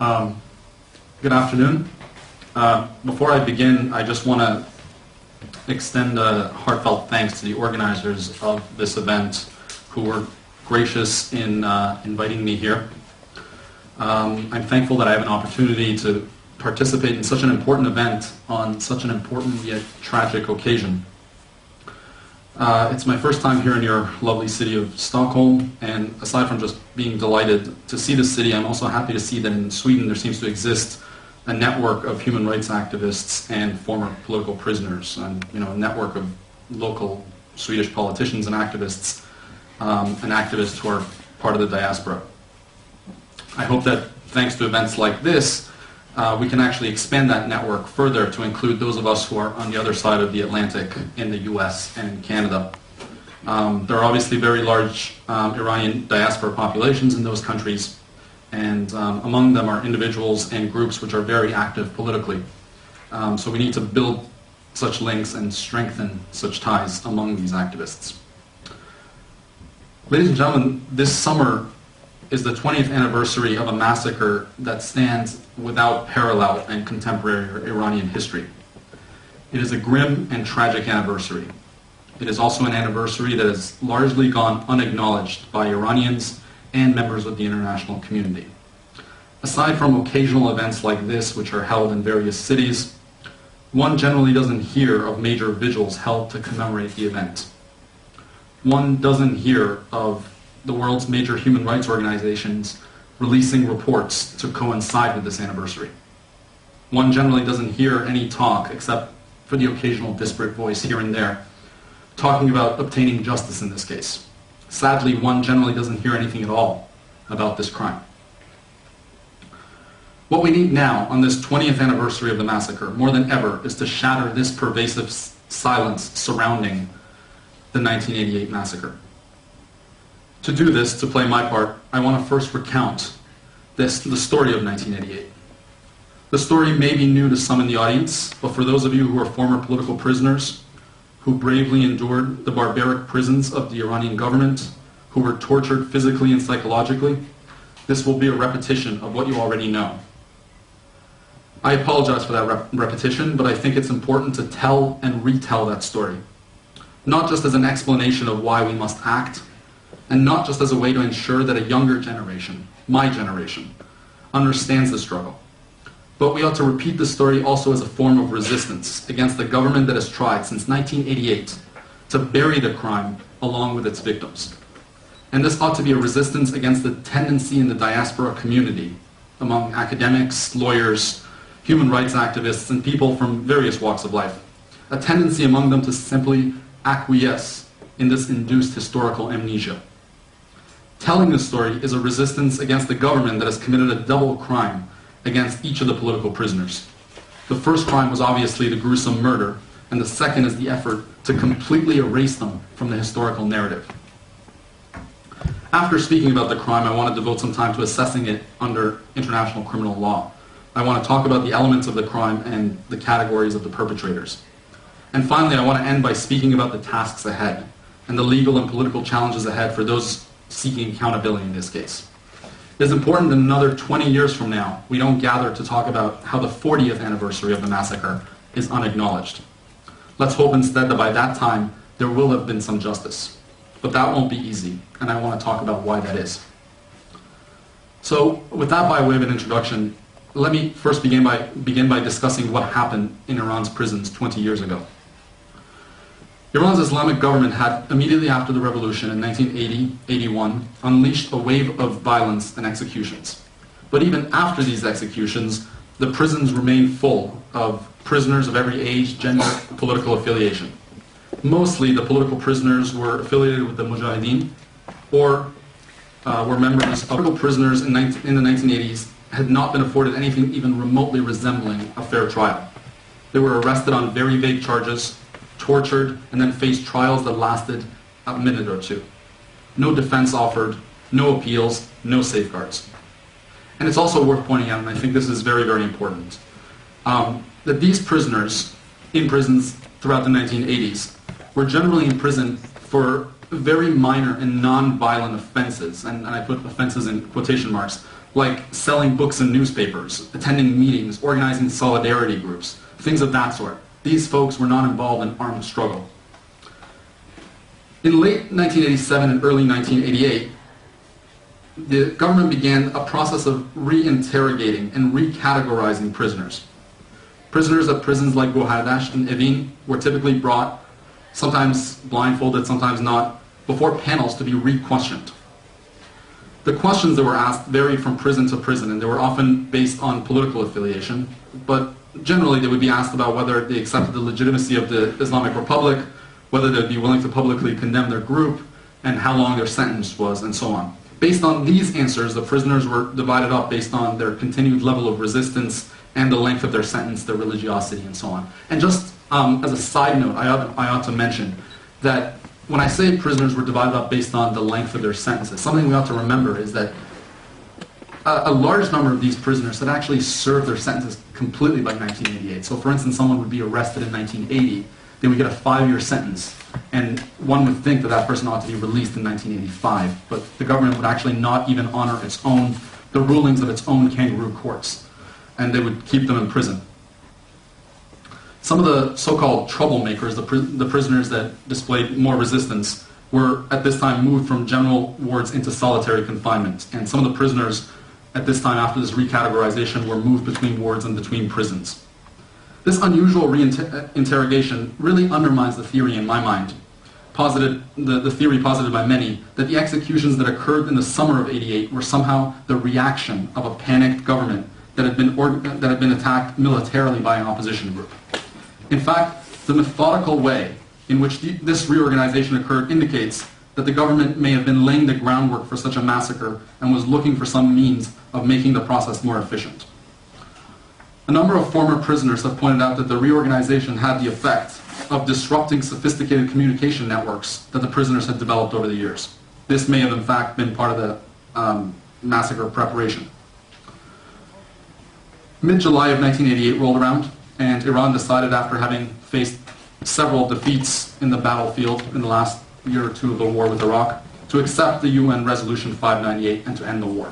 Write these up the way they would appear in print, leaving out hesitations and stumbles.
Um, Good afternoon. Before I begin, I just want to extend a heartfelt thanks to the organizers of this event who were gracious in inviting me here. I'm thankful that I have an opportunity to participate in such an important event on such an important yet tragic occasion. It's my first time here in your lovely city of Stockholm, and aside from just being delighted to see the city, I'm also happy to see that in Sweden there seems to exist a network of human rights activists and former political prisoners, and a network of local Swedish politicians and activists who are part of the diaspora. I hope that thanks to events like this, we can actually expand that network further to include those of us who are on the other side of the Atlantic in the US and Canada. There are obviously very large Iranian diaspora populations in those countries, and among them are individuals and groups which are very active politically. So we need to build such links and strengthen such ties among these activists. Ladies and gentlemen, this summer is the 20th anniversary of a massacre that stands without parallel in contemporary Iranian history. It is a grim and tragic anniversary. It is also an anniversary that has largely gone unacknowledged by Iranians and members of the international community. Aside from occasional events like this, which are held in various cities, one generally doesn't hear of major vigils held to commemorate the event. One doesn't hear of the world's major human rights organizations releasing reports to coincide with this anniversary. One generally doesn't hear any talk, except for the occasional disparate voice here and there, talking about obtaining justice in this case. Sadly, one generally doesn't hear anything at all about this crime. What we need now, on this 20th anniversary of the massacre, more than ever, is to shatter this pervasive silence surrounding the 1988 massacre. To do this, to play my part, I want to first recount the story of 1988. The story may be new to some in the audience, but for those of you who are former political prisoners, who bravely endured the barbaric prisons of the Iranian government, who were tortured physically and psychologically, this will be a repetition of what you already know. I apologize for that repetition, but I think it's important to tell and retell that story, not just as an explanation of why we must act, and not just as a way to ensure that a younger generation, my generation, understands the struggle. But we ought to repeat the story also as a form of resistance against the government that has tried since 1988 to bury the crime along with its victims. And this ought to be a resistance against the tendency in the diaspora community, among academics, lawyers, human rights activists, and people from various walks of life, a tendency among them to simply acquiesce in this induced historical amnesia. Telling this story is a resistance against the government that has committed a double crime against each of the political prisoners. The first crime was obviously the gruesome murder, and the second is the effort to completely erase them from the historical narrative. After speaking about the crime, I want to devote some time to assessing it under international criminal law. I want to talk about the elements of the crime and the categories of the perpetrators. And finally, I want to end by speaking about the tasks ahead and the legal and political challenges ahead for those seeking accountability in this case. It is important that another 20 years from now, we don't gather to talk about how the 40th anniversary of the massacre is unacknowledged. Let's hope instead that by that time, there will have been some justice. But that won't be easy, and I want to talk about why that is. So, with that by way of an introduction, let me first begin by discussing what happened in Iran's prisons 20 years ago. Iran's Islamic government had, immediately after the revolution in 1980-81, unleashed a wave of violence and executions. But even after these executions, the prisons remained full of prisoners of every age, gender, political affiliation. Mostly the political prisoners were affiliated with the Mujahideen or were members of political prisoners in the 1980s had not been afforded anything even remotely resembling a fair trial. They were arrested on very vague charges, tortured, and then faced trials that lasted a minute or two. No defense offered, no appeals, no safeguards. And it's also worth pointing out, and I think this is very, very important, that these prisoners in prisons throughout the 1980s were generally in prison for very minor and non-violent offenses, and I put offenses in quotation marks, like selling books and newspapers, attending meetings, organizing solidarity groups, things of that sort. These folks were not involved in armed struggle. In late 1987 and early 1988, the government began a process of re-interrogating and recategorizing prisoners. Prisoners at prisons like Gohardash and Evin were typically brought, sometimes blindfolded, sometimes not, before panels to be re-questioned. The questions that were asked varied from prison to prison, and they were often based on political affiliation, but generally they would be asked about whether they accepted the legitimacy of the Islamic Republic, whether they'd be willing to publicly condemn their group, and how long their sentence was, and so on. Based on these answers, the prisoners were divided up based on their continued level of resistance and the length of their sentence, their religiosity, and so on. And just as a side note, I ought to mention that when I say prisoners were divided up based on the length of their sentences, something we ought to remember is that a large number of these prisoners had actually served their sentences completely by 1988. So for instance, someone would be arrested in 1980, they would get a 5-year sentence, and one would think that that person ought to be released in 1985, but the government would actually not even honor the rulings of its own kangaroo courts, and they would keep them in prison. Some of the so-called troublemakers, the prisoners that displayed more resistance, were at this time moved from general wards into solitary confinement, and some of the prisoners at this time after this recategorization were moved between wards and between prisons. This unusual reinterrogation really undermines the theory in my mind, the theory posited by many, that the executions that occurred in the summer of '88 were somehow the reaction of a panicked government that had been attacked militarily by an opposition group. In fact, the methodical way in which this reorganization occurred indicates that the government may have been laying the groundwork for such a massacre and was looking for some means of making the process more efficient. A number of former prisoners have pointed out that the reorganization had the effect of disrupting sophisticated communication networks that the prisoners had developed over the years. This may have in fact been part of the massacre preparation. Mid-July of 1988 rolled around, and Iran decided, after having faced several defeats in the battlefield in the last year or two of the war with Iraq, to accept the UN Resolution 598 and to end the war.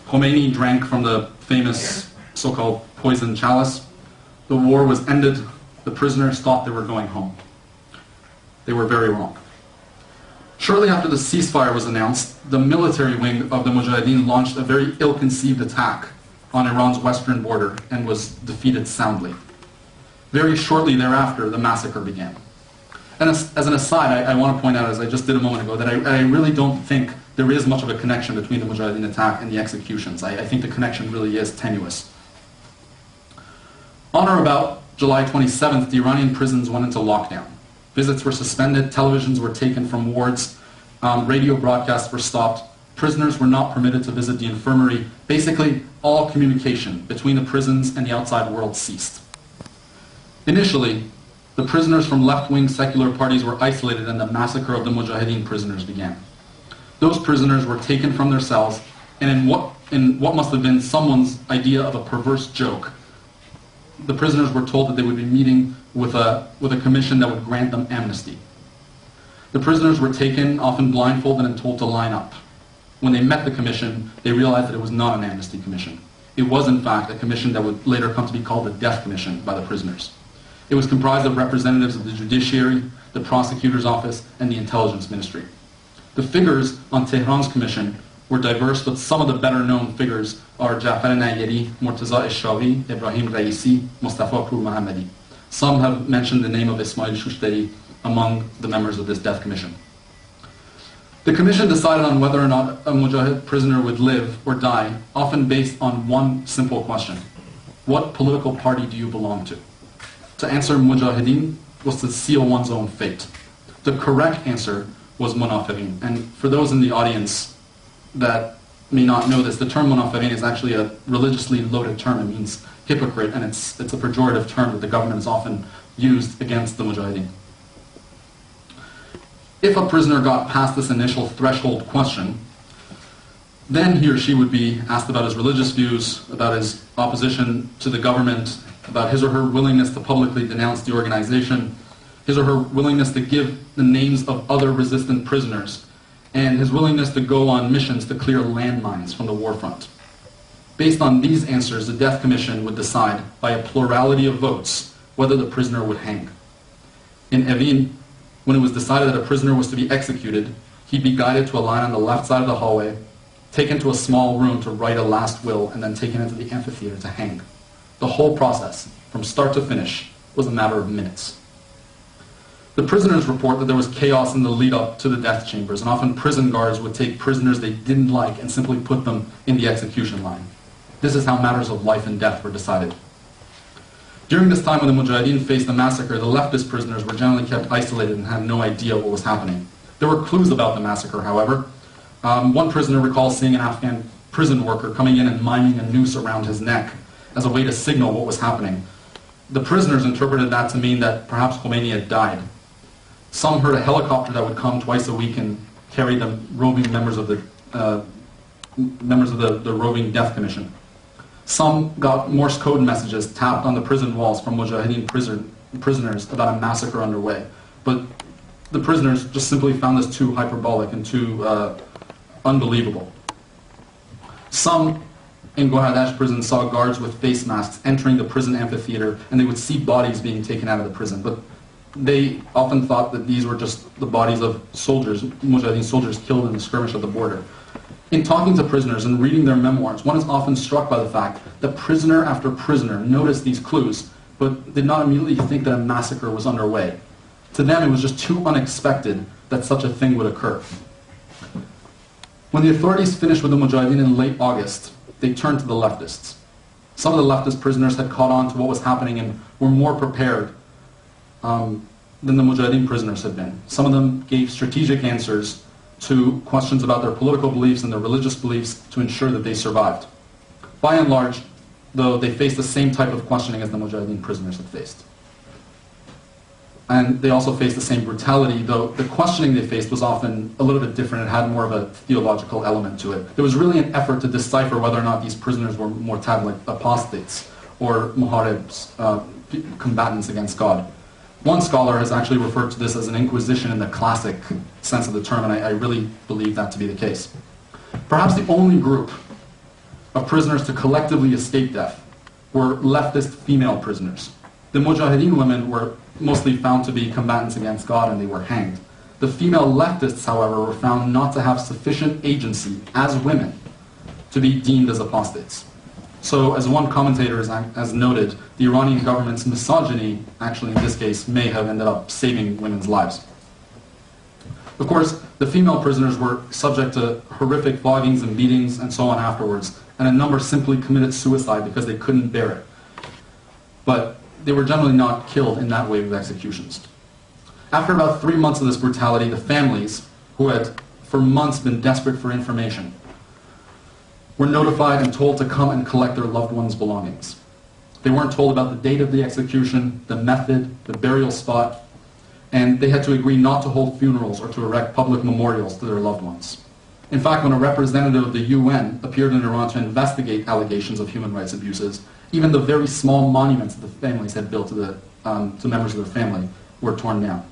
Khomeini drank from the famous so-called poison chalice. The war was ended. The prisoners thought they were going home. They were very wrong. Shortly after the ceasefire was announced, the military wing of the Mujahideen launched a very ill-conceived attack on Iran's western border and was defeated soundly. Very shortly thereafter, the massacre began. And as an aside, I want to point out, as I just did a moment ago, that I really don't think there is much of a connection between the Mujahideen attack and the executions. I think the connection really is tenuous. On or about July 27th, the Iranian prisons went into lockdown. Visits were suspended, televisions were taken from wards, radio broadcasts were stopped, prisoners were not permitted to visit the infirmary. Basically, all communication between the prisons and the outside world ceased. Initially, the prisoners from left-wing secular parties were isolated and the massacre of the Mujahideen prisoners began. Those prisoners were taken from their cells, and in what must have been someone's idea of a perverse joke, the prisoners were told that they would be meeting with a commission that would grant them amnesty. The prisoners were taken, often blindfolded, and told to line up. When they met the commission, they realized that it was not an amnesty commission. It was, in fact, a commission that would later come to be called the Death Commission by the prisoners. It was comprised of representatives of the judiciary, the prosecutor's office, and the intelligence ministry. The figures on Tehran's commission were diverse, but some of the better-known figures are Jafar Nayeri, Murtaza Eshawi, Ibrahim Raisi, Mustafa Pur Mohammadi. Some have mentioned the name of Ismail Shushtari among the members of this death commission. The commission decided on whether or not a Mujahid prisoner would live or die, often based on one simple question: what political party do you belong to? To answer Mujahideen was to seal one's own fate. The correct answer was Munafiqeen. And for those in the audience that may not know this, the term Munafiqeen is actually a religiously loaded term. It means hypocrite, and it's a pejorative term that the government has often used against the Mujahideen. If a prisoner got past this initial threshold question, then he or she would be asked about his religious views, about his opposition to the government, about his or her willingness to publicly denounce the organization, his or her willingness to give the names of other resistant prisoners, and his willingness to go on missions to clear landmines from the war front. Based on these answers, the Death Commission would decide, by a plurality of votes, whether the prisoner would hang. In Evin, when it was decided that a prisoner was to be executed, he'd be guided to a line on the left side of the hallway, taken to a small room to write a last will, and then taken into the amphitheater to hang. The whole process, from start to finish, was a matter of minutes. The prisoners report that there was chaos in the lead-up to the death chambers, and often prison guards would take prisoners they didn't like and simply put them in the execution line. This is how matters of life and death were decided. During this time when the Mujahideen faced the massacre, the leftist prisoners were generally kept isolated and had no idea what was happening. There were clues about the massacre, however. One prisoner recalls seeing an Afghan prison worker coming in and miming a noose around his neck as a way to signal what was happening. The prisoners interpreted that to mean that perhaps Khomeini had died. Some heard a helicopter that would come twice a week and carry the roving members of the roving death commission. Some got Morse code messages tapped on the prison walls from Mujahideen prisoners about a massacre underway. But the prisoners just simply found this too hyperbolic and too unbelievable. Some in Gohadash prison saw guards with face masks entering the prison amphitheater, and they would see bodies being taken out of the prison. But they often thought that these were just the bodies of soldiers, Mujahideen soldiers killed in the skirmish at the border. In talking to prisoners and reading their memoirs, one is often struck by the fact that prisoner after prisoner noticed these clues, but did not immediately think that a massacre was underway. To them, it was just too unexpected that such a thing would occur. When the authorities finished with the Mujahideen in late August, they turned to the leftists. Some of the leftist prisoners had caught on to what was happening and were more prepared than the Mujahideen prisoners had been. Some of them gave strategic answers to questions about their political beliefs and their religious beliefs to ensure that they survived. By and large, though, they faced the same type of questioning as the Mujahideen prisoners had faced. And they also faced the same brutality, though the questioning they faced was often a little bit different. It had more of a theological element to it. There was really an effort to decipher whether or not these prisoners were Murtad, like apostates, or muharibs, combatants against God. One scholar has actually referred to this as an inquisition in the classic sense of the term, and I really believe that to be the case. Perhaps the only group of prisoners to collectively escape death were leftist female prisoners. The Mujahideen women were mostly found to be combatants against God, and they were hanged. The female leftists, however, were found not to have sufficient agency as women to be deemed as apostates. So, as one commentator has noted, the Iranian government's misogyny, actually in this case, may have ended up saving women's lives. Of course, the female prisoners were subject to horrific floggings and beatings and so on afterwards, and a number simply committed suicide because they couldn't bear it. But they were generally not killed in that wave of executions. After about 3 months of this brutality, the families, who had for months been desperate for information, were notified and told to come and collect their loved ones' belongings. They weren't told about the date of the execution, the method, the burial spot, and they had to agree not to hold funerals or to erect public memorials to their loved ones. In fact, when a representative of the UN appeared in Iran to investigate allegations of human rights abuses, even the very small monuments that the families had built to members of their family were torn down.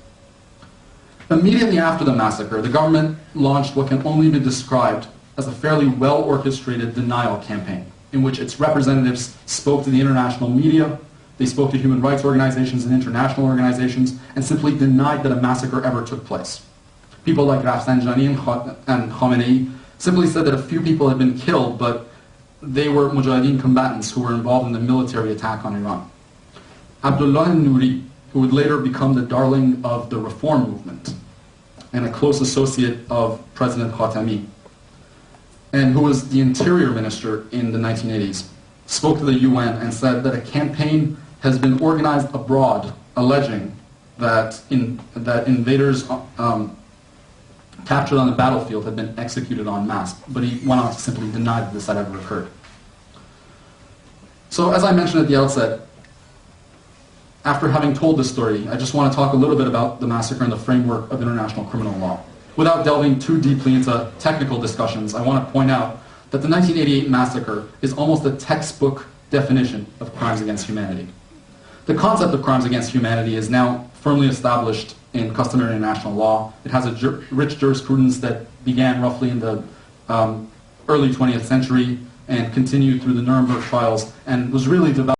Immediately after the massacre, the government launched what can only be described as a fairly well-orchestrated denial campaign, in which its representatives spoke to the international media, they spoke to human rights organizations and international organizations, and simply denied that a massacre ever took place. People like Rafsanjani and Khamenei simply said that a few people had been killed, but they were Mujahideen combatants who were involved in the military attack on Iran. Abdullah Nouri, who would later become the darling of the reform movement and a close associate of President Khatami, and who was the interior minister in the 1980s, spoke to the UN and said that a campaign has been organized abroad alleging that invaders captured on the battlefield had been executed en masse, but he went on to simply deny that this had ever occurred. So, as I mentioned at the outset, after having told this story, I just want to talk a little bit about the massacre in the framework of international criminal law. Without delving too deeply into technical discussions, I want to point out that the 1988 massacre is almost a textbook definition of crimes against humanity. The concept of crimes against humanity is now firmly established in customary international law. It has a rich jurisprudence that began roughly in the early 20th century and continued through the Nuremberg trials and was really developed